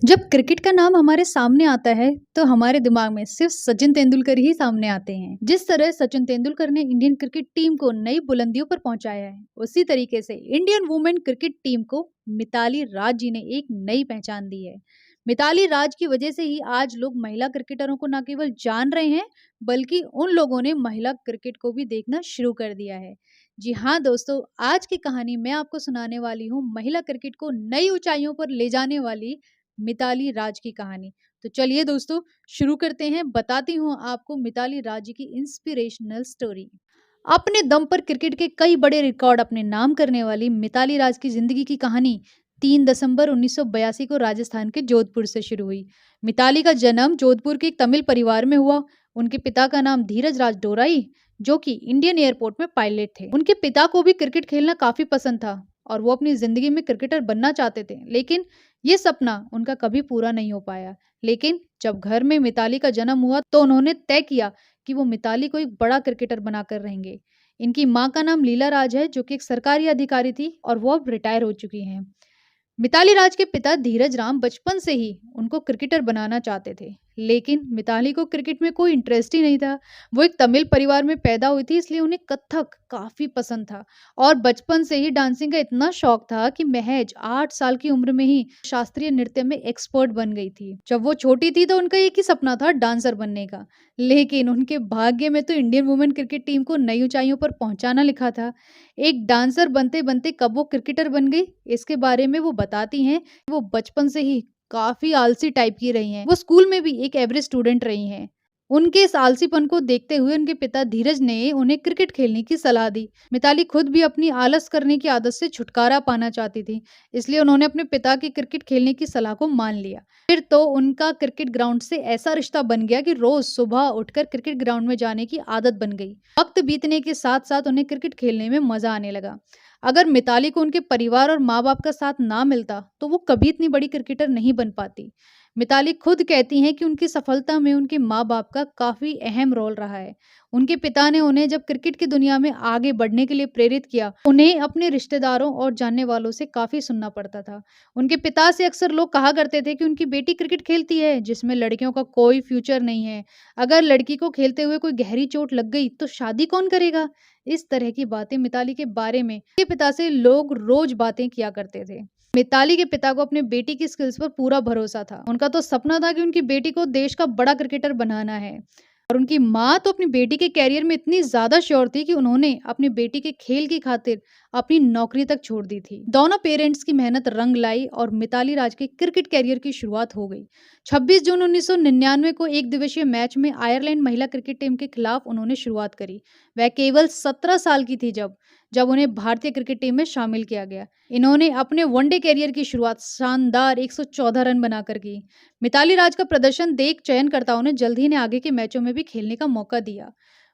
जब क्रिकेट का नाम हमारे सामने आता है तो हमारे दिमाग में सिर्फ सचिन तेंदुलकर ही सामने आते हैं। जिस तरह सचिन तेंदुलकर ने इंडियन क्रिकेट टीम को नई बुलंदियों पर पहुंचाया है, उसी तरीके से इंडियन वुमेन क्रिकेट टीम को मिताली राज जी ने एक नई पहचान दी है। मिताली राज की वजह से ही आज लोग महिला क्रिकेटरों को न केवल जान रहे हैं, बल्कि उन लोगों ने महिला क्रिकेट को भी देखना शुरू कर दिया है। जी हाँ दोस्तों, आज की कहानी मैं आपको सुनाने वाली हूँ महिला क्रिकेट को नई ऊंचाइयों पर ले जाने वाली मिताली राज की कहानी। तो चलिए दोस्तों, शुरू करते हैं। बताती हूँ आपको मिताली राज जी की इंस्पिरेशनल स्टोरी। अपने दम पर क्रिकेट के कई बड़े रिकॉर्ड अपने नाम करने वाली मिताली राज की जिंदगी की कहानी 3 दिसंबर 1982 को राजस्थान के जोधपुर से शुरू हुई। मिताली का जन्म जोधपुर के एक तमिल परिवार में हुआ। उनके पिता का नाम धीरज राज डोराई, जो कि इंडियन एयरपोर्ट में पायलट थे। उनके पिता को भी क्रिकेट खेलना काफी पसंद था और वो अपनी जिंदगी में क्रिकेटर बनना चाहते थे, लेकिन ये सपना उनका कभी पूरा नहीं हो पाया। लेकिन जब घर में मिताली का जन्म हुआ तो उन्होंने तय किया कि वो मिताली को एक बड़ा क्रिकेटर बनाकर रहेंगे। इनकी माँ का नाम लीला राज है, जो कि एक सरकारी अधिकारी थी और वो अब रिटायर हो चुकी हैं। मिताली राज के पिता धीरज राम बचपन से ही उनको क्रिकेटर बनाना चाहते थे, लेकिन मिताली को क्रिकेट में कोई इंटरेस्ट ही नहीं था। वो एक तमिल परिवार में पैदा हुई थी, इसलिए उन्हें कथक काफी पसंद था और बचपन से ही डांसिंग का इतना शौक था कि महज 8 साल की उम्र में ही शास्त्रीय नृत्य में एक्सपर्ट बन गई थी। जब वो छोटी थी तो उनका एक ही सपना था, डांसर बनने का। लेकिन उनके भाग्य में तो इंडियन वुमेन क्रिकेट टीम को नई ऊंचाइयों पर पहुंचाना लिखा था। एक डांसर बनते बनते कब वो क्रिकेटर बन गई, इसके बारे में वो बताती हैं। वो बचपन से ही काफी आलसी टाइप की रही हैं। वो स्कूल में भी एक एवरेज स्टूडेंट रही हैं। उनके इस आलसीपन को देखते हुए उनके पिता धीरज ने उन्हें क्रिकेट खेलने की सलाह दी। मिताली खुद भी अपनी आलस करने की आदत से छुटकारा पाना चाहती थी, इसलिए उन्होंने अपने पिता की क्रिकेट खेलने की सलाह को मान लिया। फिर तो उनका क्रिकेट ग्राउंड से ऐसा रिश्ता बन गया कि रोज सुबह उठकर क्रिकेट ग्राउंड में जाने की आदत बन गई। वक्त बीतने के साथ साथ उन्हें क्रिकेट खेलने में मजा आने लगा। अगर मिताली को उनके परिवार और माँ बाप का साथ ना मिलता तो वो कभी इतनी बड़ी क्रिकेटर नहीं बन पाती। मिताली खुद कहती हैं कि उनकी सफलता में उनके माँ बाप का काफी अहम रोल रहा है। उनके पिता ने उन्हें जब क्रिकेट की दुनिया में आगे बढ़ने के लिए प्रेरित किया, उन्हें अपने रिश्तेदारों और जानने वालों से काफी सुनना पड़ता था। उनके पिता से अक्सर लोग कहा करते थे कि उनकी बेटी क्रिकेट खेलती है, जिसमें लड़कियों का कोई फ्यूचर नहीं है। अगर लड़की को खेलते हुए कोई गहरी चोट लग गई तो शादी कौन करेगा। इस तरह की बातें मिताली के बारे में उनके पिता से लोग रोज बातें किया करते थे। मिताली के पिता को अपने बेटी की स्किल्स पर पूरा भरोसा था। उनका तो सपना था कि उनकी बेटी को देश का बड़ा क्रिकेटर बनाना है। और उनकी माँ तो अपनी बेटी के कैरियर में इतनी ज्यादा श्योर थी कि उन्होंने अपनी बेटी के खेल की खातिर अपनी नौकरी तक छोड़ दी थी। दोनों पेरेंट्स की मेहनत रंग लाई और मिताली राज के क्रिकेट कैरियर की शुरुआत हो गई। 26 जून 1999 को एक दिवसीय मैच में आयरलैंड महिला क्रिकेट टीम के खिलाफ उन्होंने शुरुआत करी। वह केवल 17 साल की थी जब जब उन्हें भारतीय क्रिकेट टीम में शामिल किया गया। इन्होंने अपने वनडे कैरियर की शुरुआत शानदार 114 रन बनाकर की। मिताली राज का प्रदर्शन देख चयनकर्ताओं ने जल्द ही इन्हें आगे के मैचों में भी खेलने का मौका दिया।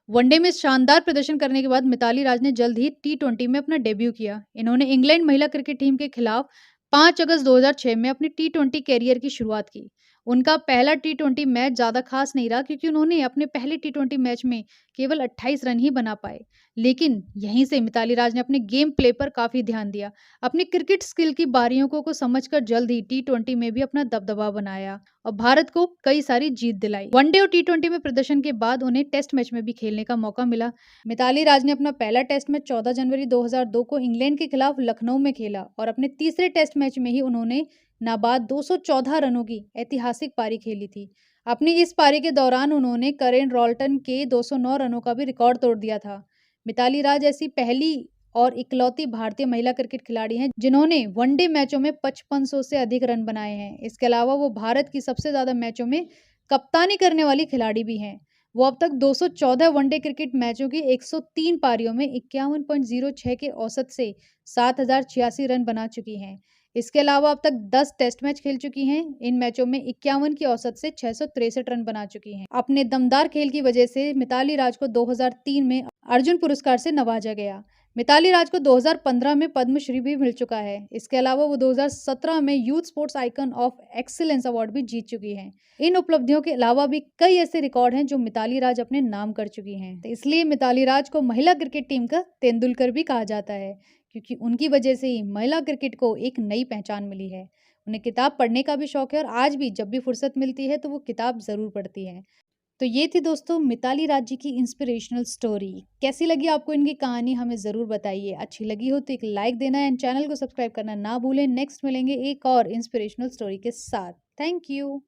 वनडे में शानदार प्रदर्शन करने के बाद मिताली राज ने जल्द ही टी20 में अपना डेब्यू किया। इन्होंने इंग्लैंड महिला क्रिकेट टीम के खिलाफ 5 अगस्त 2006 में अपनी टी20 कैरियर की शुरुआत की। उनका पहला टी20 मैच ज्यादा खास नहीं रहा, क्योंकि उन्होंने अपने पहले टी20 मैच में केवल 28 रन ही बना पाए। लेकिन यहीं से मिताली राज ने अपने गेम प्ले पर काफी ध्यान दिया। अपनी क्रिकेट स्किल की बारीकियों को समझकर जल्द ही टी20 में भी अपना दबदबा बनाया और भारत को कई सारी जीत दिलाई। वनडे और टी20 में प्रदर्शन के बाद उन्हें टेस्ट मैच में भी खेलने का मौका मिला। मिताली राज ने अपना पहला टेस्ट मैच 14 जनवरी 2002 को इंग्लैंड के खिलाफ लखनऊ में खेला और अपने तीसरे टेस्ट मैच में ही उन्होंने नाबाद 214 रनों की ऐतिहासिक पारी खेली थी। अपनी इस पारी के दौरान उन्होंने करेन रॉल्टन के 209 रनों का भी रिकॉर्ड तोड़ दिया था। मिताली राज ऐसी पहली और इकलौती भारतीय महिला क्रिकेट खिलाड़ी हैं जिन्होंने वनडे मैचों में 5500 से अधिक रन बनाए हैं। इसके अलावा वो भारत की सबसे ज्यादा मैचों में कप्तानी करने वाली खिलाड़ी भी हैं। वो अब तक 214 वनडे क्रिकेट मैचों की 103 पारियों में 51.06 के औसत से 7086 रन बना चुकी हैं। इसके अलावा अब तक 10 टेस्ट मैच खेल चुकी हैं। इन मैचों में 51 की औसत से 663 रन बना चुकी हैं। अपने दमदार खेल की वजह से मिताली राज को 2003 में अर्जुन पुरस्कार से नवाजा गया। मिताली राज को 2015 में पद्मश्री भी मिल चुका है। इसके अलावा वो 2017 में youth sports icon of excellence award भी जीत चुकी हैं। इन उपलब्धियों के अलावा भी कई ऐसे रिकॉर्ड हैं जो मिताली राज अपने नाम कर चुकी हैं। तो इसलिए मिताली राज को महिला क्रिकेट टीम का तेंदुलकर भी कहा जाता है, क्योंकि उनकी वजह से ही महिला क्रिकेट को एक नई पहचान मिली है। उन्हें किताब पढ़ने का भी शौक है और आज भी जब भी फुर्सत मिलती है तो वो किताब ज़रूर पढ़ती हैं। तो ये थी दोस्तों मिताली राज जी की इंस्पिरेशनल स्टोरी। कैसी लगी आपको इनकी कहानी हमें ज़रूर बताइए। अच्छी लगी हो तो एक लाइक देना एंड चैनल को सब्सक्राइब करना ना भूलें। नेक्स्ट मिलेंगे एक और इंस्पिरेशनल स्टोरी के साथ। Thank you.